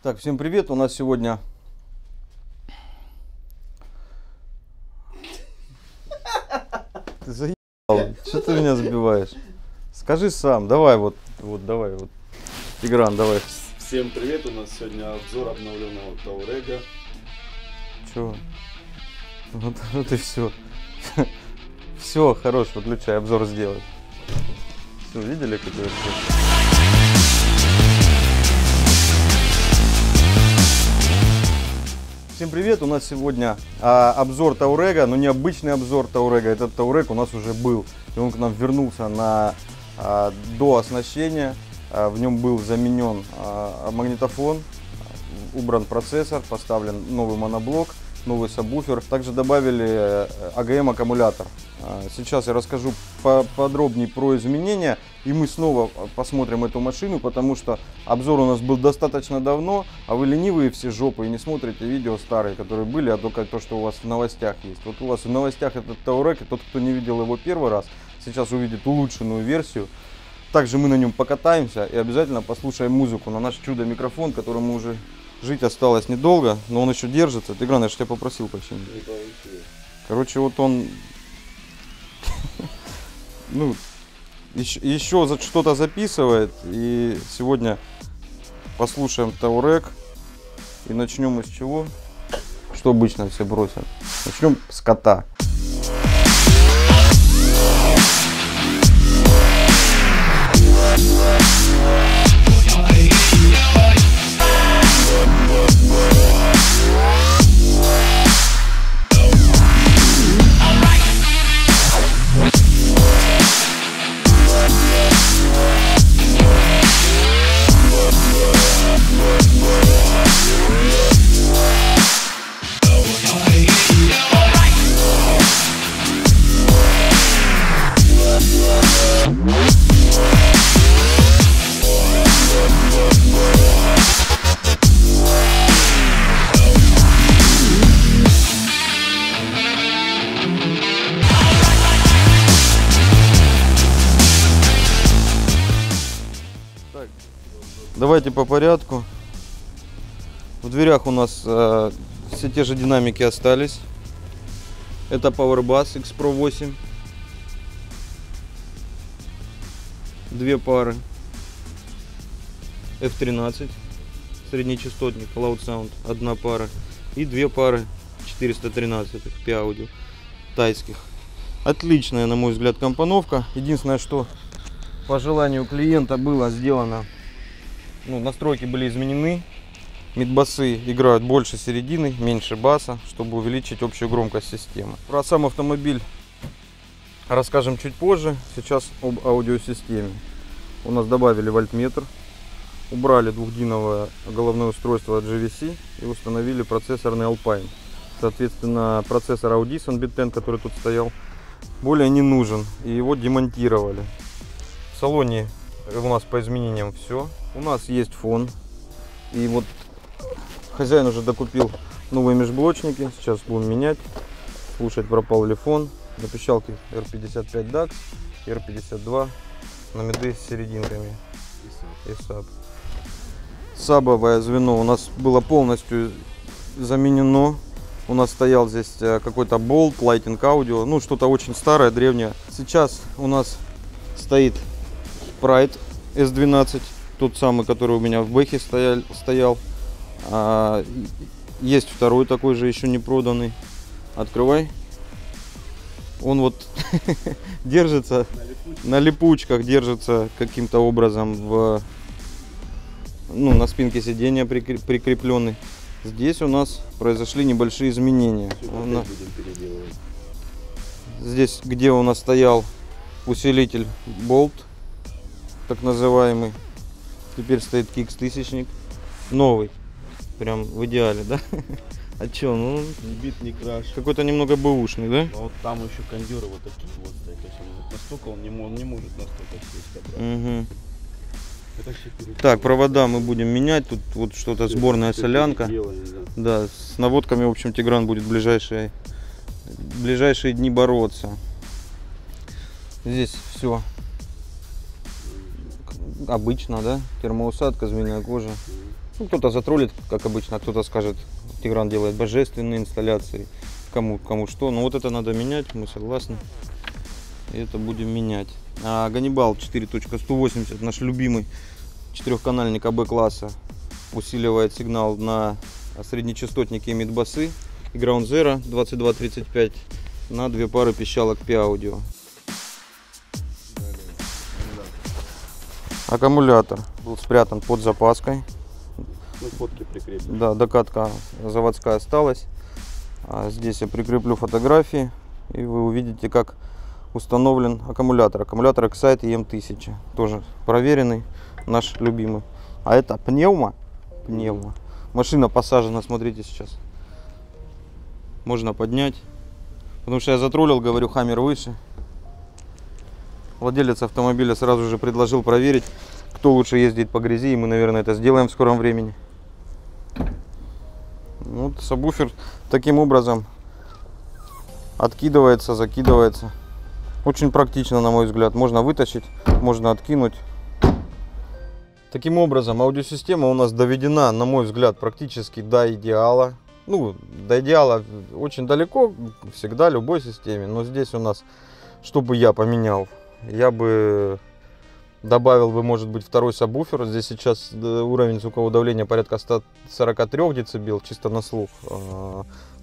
Так, всем привет, у нас сегодня... Ты заебал, что ты меня забиваешь? Скажи сам, давай давай. Тигран, давай. Всем привет, у нас сегодня обзор обновленного Touareg. Чё? Вот и все. Все, хорош, выключай, обзор сделай. Все, видели, какой обзор? Всем привет, у нас сегодня обзор Touareg, но не обычный обзор Touareg, этот Touareg у нас уже был, и он к нам вернулся на дооснащение, в нем был заменен магнитофон, убран процессор, поставлен новый моноблок, новый сабвуфер, также добавили АГМ аккумулятор. Сейчас я расскажу подробнее про изменения, и мы снова посмотрим эту машину, потому что обзор у нас был достаточно давно, а вы ленивые все жопы и не смотрите видео старые, которые были, а только то, что у вас в новостях есть. Вот у вас в новостях этот Touareg, и тот, кто не видел его первый раз, сейчас увидит улучшенную версию. Также мы на нем покатаемся и обязательно послушаем музыку на наш чудо-микрофон, которому уже жить осталось недолго, но он еще держится. Тигран, я же тебя попросил починить. Короче, вот он... Ну, еще что-то записывает. И сегодня послушаем Touareg. И начнем мы с чего? Что обычно все бросят. Начнем с кота. Давайте по порядку. В дверях у нас все те же динамики остались. Это PowerBass X Pro 8. Две пары. F13. Среднечастотник Loud Sound. Одна пара. И две пары 413 P-Audio тайских. Отличная, на мой взгляд, компоновка. Единственное, что по желанию клиента было сделано, настройки были изменены. Мидбасы играют больше середины, меньше баса, чтобы увеличить общую громкость системы. Про сам автомобиль расскажем чуть позже. Сейчас об аудиосистеме. У нас добавили вольтметр, убрали двухдиновое головное устройство от GVC и установили процессорный Alpine. Соответственно, процессор Audison Bit10, который тут стоял, более не нужен, и его демонтировали. В салоне у нас по изменениям все. У нас есть фон. И вот хозяин уже докупил новые межблочники. Сейчас будем менять. Слушать, пропал ли фон. На пищалке R55 DAX, R52 на миды с серединками. И саб. Сабовое звено у нас было полностью заменено. У нас стоял здесь какой-то Bolt, Lighting Audio. Что-то очень старое, древнее. Сейчас у нас стоит Pride S12, тот самый, который у меня в бэхе стоял. Есть второй такой же, еще не проданный. Открывай. Он вот держится на липучках, держится каким-то образом на спинке сиденья прикрепленный. Здесь у нас произошли небольшие изменения. Здесь, где у нас стоял усилитель Bolt, так называемый, теперь стоит Kicks-1000, новый, прям в идеале, да? А чё, не бит, не краш. Какой-то немного бэушный, да? А вот там еще кондеры вот такие вот стоят, то есть настолько он не может настолько сесть. Угу. Так, провода мы будем менять, тут вот что-то сборная солянка. Да, с наводками, в общем, Тигран будет в ближайшие дни бороться. Здесь все обычно, да? Термоусадка, змеиная кожа. Ну, кто-то затроллит, как обычно, кто-то скажет, Тигран делает божественные инсталляции, кому что. Но вот это надо менять, мы согласны. И это будем менять. А Ганнибал 4.180, наш любимый четырехканальник АБ-класса, усиливает сигнал на среднечастотнике мид-басы. И Ground Zero 2235 на 2 пары пищалок P-Audio. Аккумулятор был спрятан под запаской. Ну, фотки прикрепим. Да, докатка заводская осталась. Здесь я прикреплю фотографии, и вы увидите, как установлен аккумулятор. Аккумулятор Excite EM1000. Тоже проверенный, наш любимый. А это пневма. Машина посажена, смотрите сейчас. Можно поднять. Потому что я затроллил, говорю, Хаммер выше. Владелец автомобиля сразу же предложил проверить, кто лучше ездит по грязи. И мы, наверное, это сделаем в скором времени. Вот сабвуфер таким образом откидывается, закидывается. Очень практично, на мой взгляд. Можно вытащить, можно откинуть. Таким образом, аудиосистема у нас доведена, на мой взгляд, практически до идеала. Ну, до идеала очень далеко, всегда, любой системе. Но здесь у нас, что бы я поменял, я бы добавил бы, может быть, второй сабвуфер. Здесь сейчас уровень звукового давления порядка 143 дБ, чисто на слух.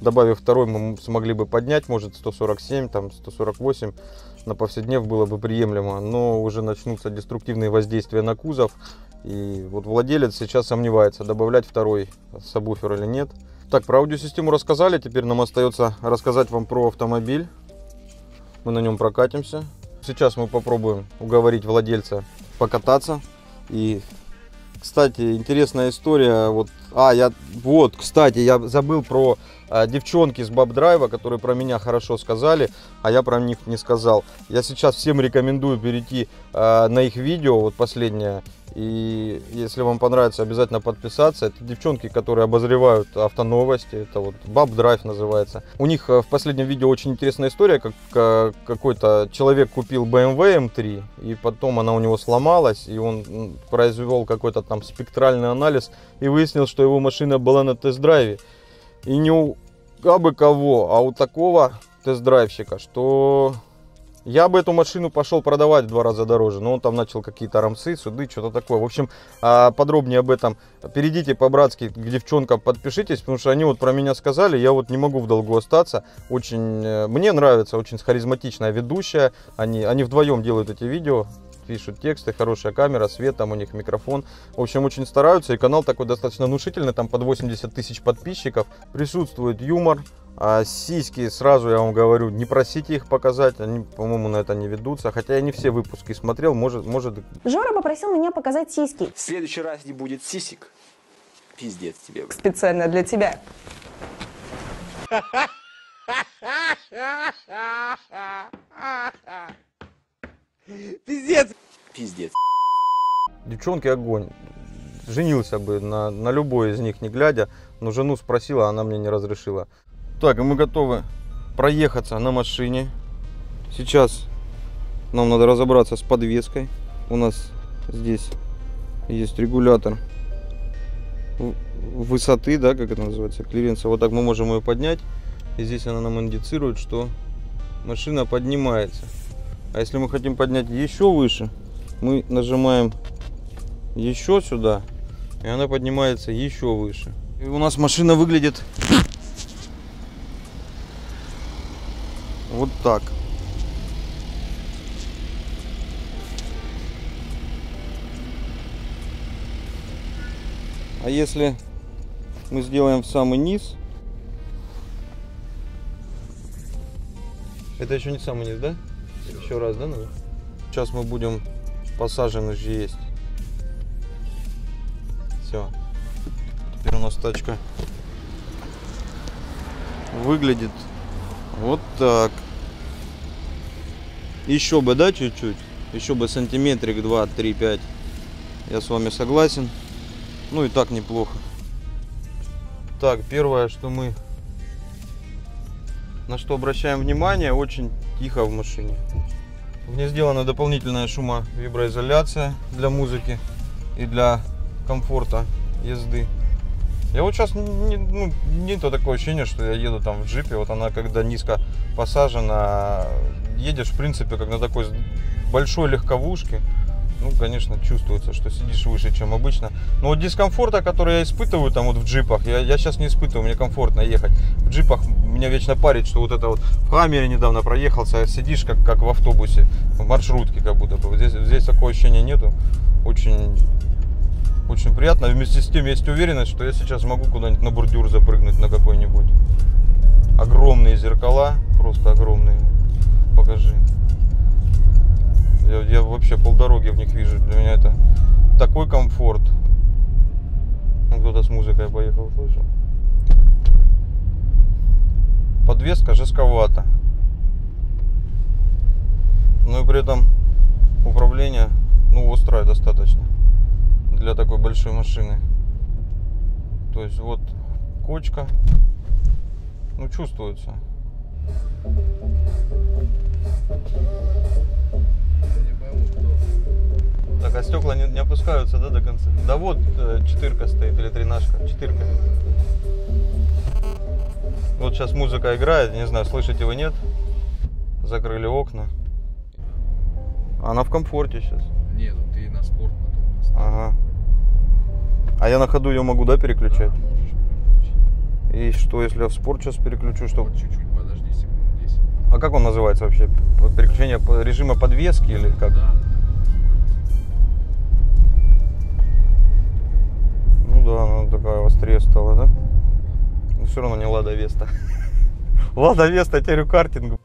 Добавив второй, мы смогли бы поднять, может, 147, там 148. На повседнев было бы приемлемо. Но уже начнутся деструктивные воздействия на кузов. И вот владелец сейчас сомневается, добавлять второй сабвуфер или нет. Так, про аудиосистему рассказали. Теперь нам остается рассказать вам про автомобиль. Мы на нем прокатимся. Сейчас мы попробуем уговорить владельца покататься. И, кстати, интересная история. Кстати, я забыл про девчонки с баб-драйва, которые про меня хорошо сказали, а я про них не сказал. Я сейчас всем рекомендую перейти на их видео, вот последнее. И если вам понравится, обязательно подписаться. Это девчонки, которые обозревают автоновости. Это вот баб-драйв называется. У них в последнем видео очень интересная история, как какой-то человек купил BMW M3, и потом она у него сломалась, и он произвел какой-то там спектральный анализ и выяснил, что его машина была на тест-драйве. И не у абы кого, а у такого тест-драйвщика, что я бы эту машину пошел продавать в 2 раза дороже. Но он там начал какие-то рамсы, суды, что-то такое. В общем, подробнее об этом перейдите по-братски к девчонкам, подпишитесь, потому что они вот про меня сказали, я вот не могу в долгу остаться. Очень мне нравится, очень харизматичная ведущая. Они вдвоем делают эти видео, пишут тексты, хорошая камера, свет, там у них микрофон. В общем, очень стараются, и канал такой достаточно внушительный, там под 80 тысяч подписчиков. Присутствует юмор. А сиськи, сразу я вам говорю, не просите их показать, они, по-моему, на это не ведутся. Хотя я не все выпуски смотрел, может... Жора попросил меня показать сиськи. В следующий раз не будет сисек. Пиздец тебе. Специально для тебя. Пиздец. Пиздец. Девчонки огонь. Женился бы на любой из них, не глядя. Но жену спросила, она мне не разрешила. Так, и мы готовы проехаться на машине. Сейчас нам надо разобраться с подвеской. У нас здесь есть регулятор высоты, да, как это называется, клиренса. Вот так мы можем ее поднять. И здесь она нам индицирует, что машина поднимается. А если мы хотим поднять еще выше, мы нажимаем еще сюда, и она поднимается еще выше. И у нас машина выглядит вот так. А если мы сделаем в самый низ, это еще не самый низ, да? Еще раз, да, надо? Сейчас мы будем посажены же есть. Все. Теперь у нас тачка выглядит вот так. Еще бы, да, чуть-чуть. Еще бы сантиметрик, 2, 3, 5. Я с вами согласен. Ну и так неплохо. Так, первое, что мы на что обращаем внимание, очень тихо в машине. В ней сделана дополнительная шумовиброизоляция для музыки и для комфорта езды. Я вот сейчас нету такое ощущение, что я еду там в джипе. Вот она когда низко посажена, едешь в принципе как на такой большой легковушке. Ну, конечно, чувствуется, что сидишь выше, чем обычно. Но вот дискомфорта, который я испытываю там вот в джипах, я сейчас не испытываю, мне комфортно ехать. В джипах меня вечно парит, что вот это вот в Хаммере недавно проехался, сидишь как в автобусе, в маршрутке как будто бы. Здесь такого ощущения нету. Очень приятно. Вместе с тем есть уверенность, что я сейчас могу куда-нибудь на бордюр запрыгнуть на какой-нибудь. Огромные зеркала, просто огромные. Покажи. Я вообще полдороги в них вижу. Для меня это такой комфорт. Кто-то с музыкой поехал, слышал? Подвеска жестковата. Но и при этом управление, острое достаточно для такой большой машины. То есть вот кочка, чувствуется. Так, а стекла не опускаются, да, до конца? Да вот четырка стоит или тринашка. Четырка. Вот сейчас музыка играет, не знаю, слышите вы, нет? Закрыли окна. Она в комфорте сейчас. Не, ты на спорт потом поставишь. Ага. А я на ходу ее могу, да, переключать? Да, можешь переключить. И что, если я в спорт сейчас переключу, что? Вот чуть-чуть, подожди, секунд 10. А как он называется вообще? Переключение режима подвески или как? Да. Да, она такая острее стала, да? Но все равно не Лада Веста. Лада Веста, теперь картинг.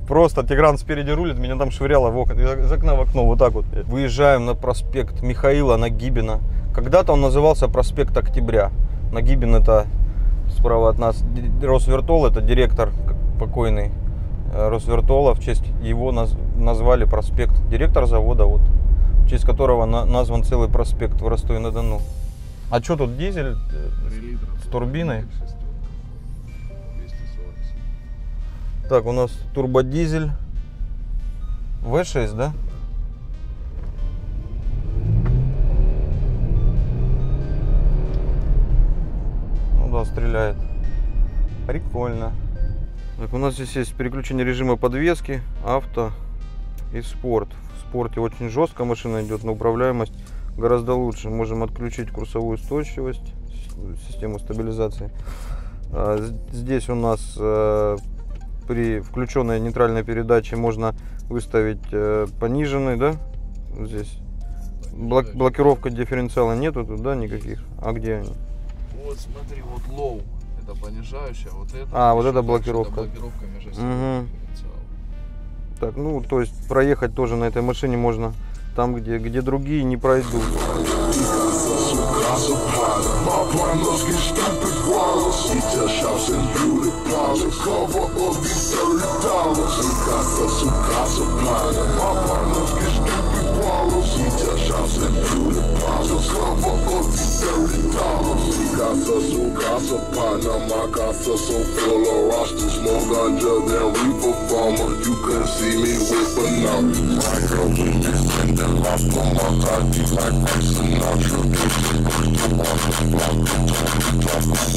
Просто Тигран спереди рулит, меня там швыряло в окна, из окна в окно, вот так вот. Выезжаем на проспект Михаила Нагибина. Когда-то он назывался проспект Октября. Нагибин — это справа от нас Росвертол, это директор покойный Росвертола. В честь его назвали проспект. Директор завода, вот, в честь которого назван целый проспект в Ростове-на-Дону. А что тут, дизель с турбиной? 240. Так, у нас турбодизель V6, да? Ну да, стреляет. Прикольно. Так, у нас здесь есть переключение режима подвески, авто и спорт. В спорте очень жестко машина идет, но управляемость гораздо лучше. Можем отключить курсовую устойчивость, систему стабилизации. Здесь у нас при включенной нейтральной передаче можно выставить пониженный, да? Здесь блокировка дифференциала нету тут, да, никаких. А где они? Вот смотри, вот low, это понижающая, вот это. А, вот это блокировка. Это блокировка межосевого дифференциала. Так, то есть проехать тоже на этой машине можно там, где другие не пройдут.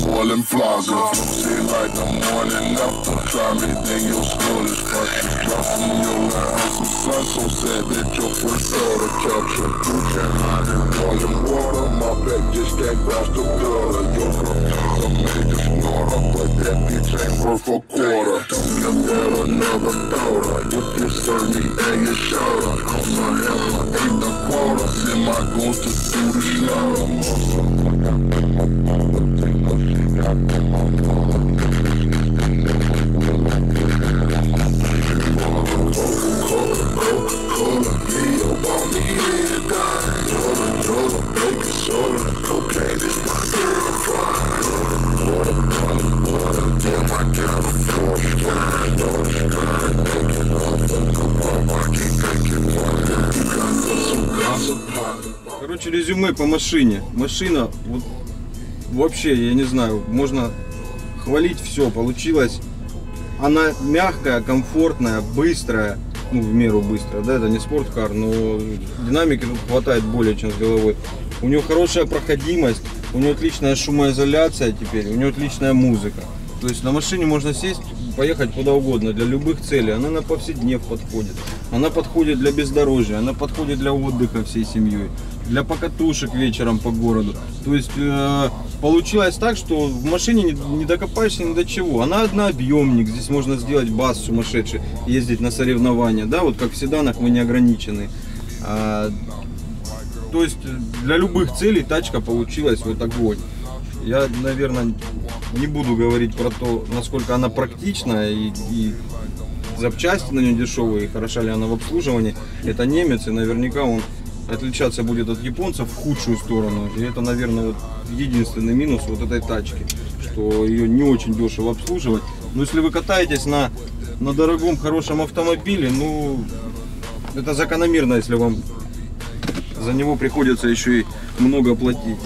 Falling flogger, say like the morning after. Try me, then your skull is fucking dropping your house. The sun so sad that your first thought of capture. You can't hide it, boiling water. My back just can't cross the border. Your girl's a major snorter, but that bitch ain't worth a quarter. Don't give that another thought. If you serve me and you shot her, cause I have ate the quarter. Send my goons to do the Короче, резюме по машине. Машина, вот, вообще, я не знаю, можно хвалить все. Получилось. Она мягкая, комфортная, быстрая. Ну, в меру быстрая, да, это не спорткар, но динамики тут хватает более чем с головой. У нее хорошая проходимость. у него отличная шумоизоляция теперь, у него отличная музыка. То есть на машине можно сесть, поехать куда угодно, для любых целей. Она на повседнев подходит. Она подходит для бездорожья, она подходит для отдыха всей семьей, для покатушек вечером по городу. То есть получилось так, что в машине не докопаешься ни до чего. Она однообъемник, здесь можно сделать бас сумасшедший, ездить на соревнования, да, вот как в седанах мы не ограничены. То есть для любых целей тачка получилась вот огонь. Я, наверное, не буду говорить про то, насколько она практична и запчасти на нее дешевые, и хороша ли она в обслуживании. Это немец, и наверняка он отличаться будет от японцев в худшую сторону. И это, наверное, вот единственный минус вот этой тачки, что ее не очень дешево обслуживать. Но если вы катаетесь на дорогом, хорошем автомобиле, ну, это закономерно, если вам за него приходится еще и много платить.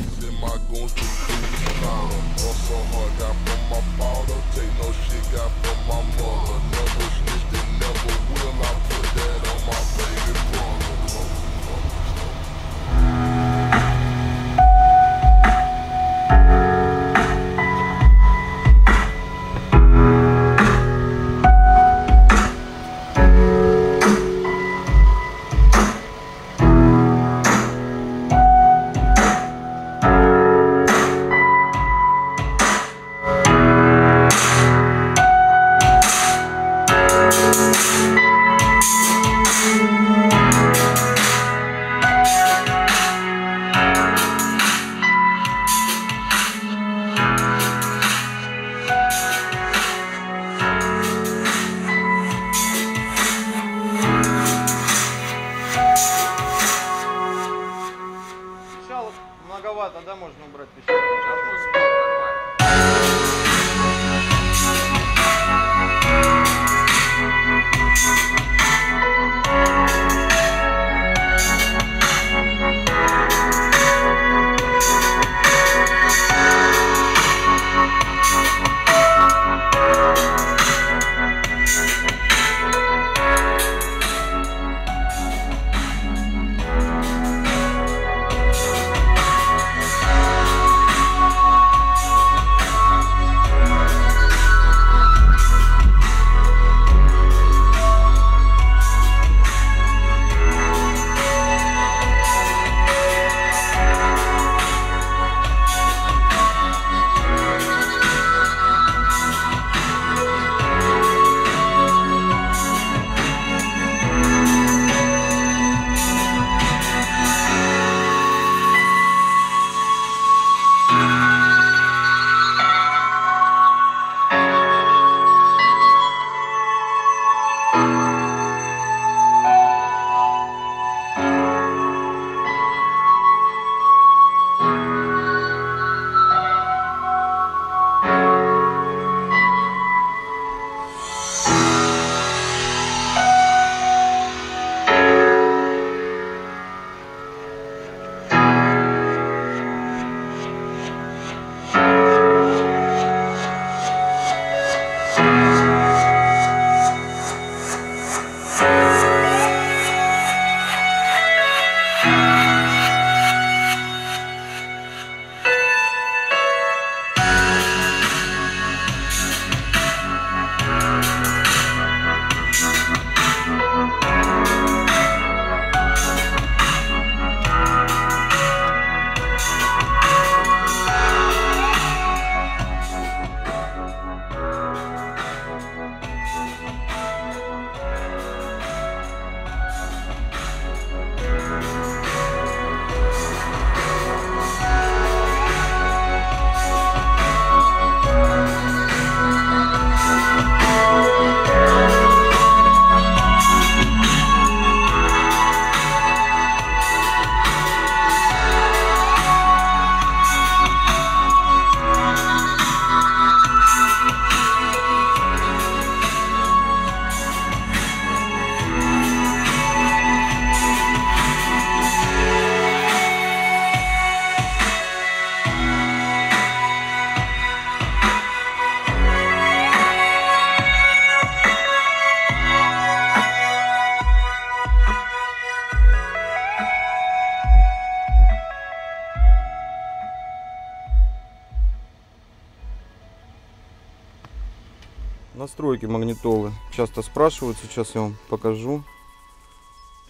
Настройки магнитолы часто спрашивают, сейчас я вам покажу.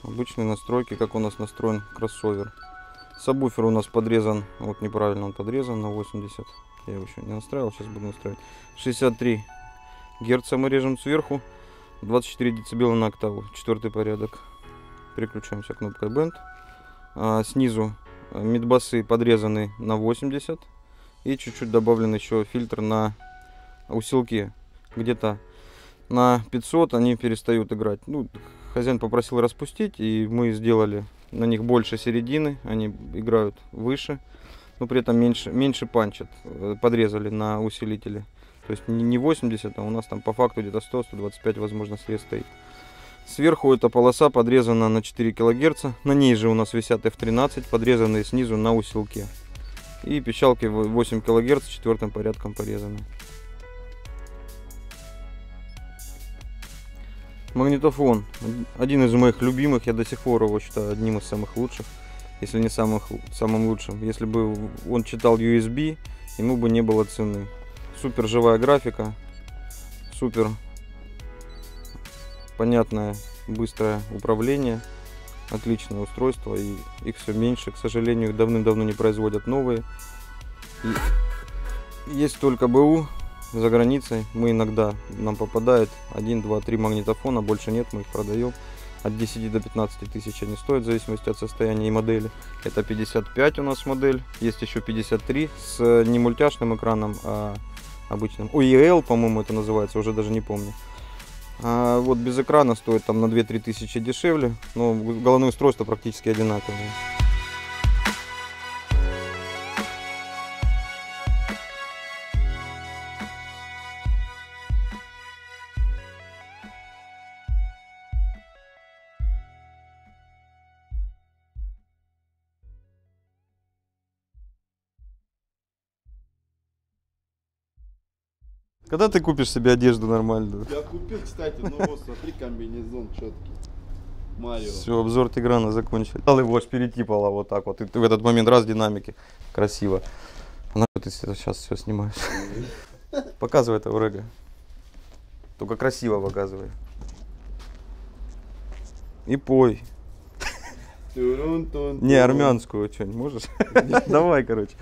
Обычные настройки, как у нас настроен кроссовер. Сабвуфер у нас подрезан, вот неправильно он подрезан на 80. Я его еще не настраивал, сейчас буду настраивать. 63 герца мы режем сверху, 24 децибела на октаву, 4-й порядок. Переключаемся кнопкой Band. Снизу мидбасы подрезаны на 80 и чуть-чуть добавлен еще фильтр на усилке. Где-то на 500 они перестают играть. Ну, хозяин попросил распустить, и мы сделали на них больше середины, они играют выше, но при этом меньше панчат. Подрезали на усилителе. То есть не 80, а у нас там по факту где-то 100-125, возможно, срез стоит. Сверху эта полоса подрезана на 4 кГц. На ней же у нас висят F13, подрезанные снизу на усилке. И пищалки 8 кГц 4-м порядком порезаны. Магнитофон. Один из моих любимых. Я до сих пор его считаю одним из самых лучших. Если не самым лучшим. Если бы он читал USB, ему бы не было цены. Супер живая графика. Супер понятное, быстрое управление. Отличное устройство. И их все меньше. К сожалению, давным-давно не производят новые. И есть только БУ. За границей мы иногда нам попадает 1, 2, 3 магнитофона, больше нет, мы их продаем. От 10 до 15 тысяч они стоят, в зависимости от состояния и модели. Это 55 у нас модель, есть еще 53 с не мультяшным экраном, а обычным. OEL, по-моему, это называется, уже даже не помню. А вот без экрана стоит там на 2-3 тысячи дешевле, но головное устройство практически одинаковое. Когда ты купишь себе одежду нормальную? Я купил, кстати, ну вот, смотри, комбинезон четкий. Марио. Все, обзор Тиграна закончили. Его аж перетипало вот так вот. И ты в этот момент раз динамики. Красиво. А нахуй ты сейчас все снимаешь? Показывай это, Урега. Только красиво показывай. И пой. Не, армянскую что-нибудь можешь? Давай, короче.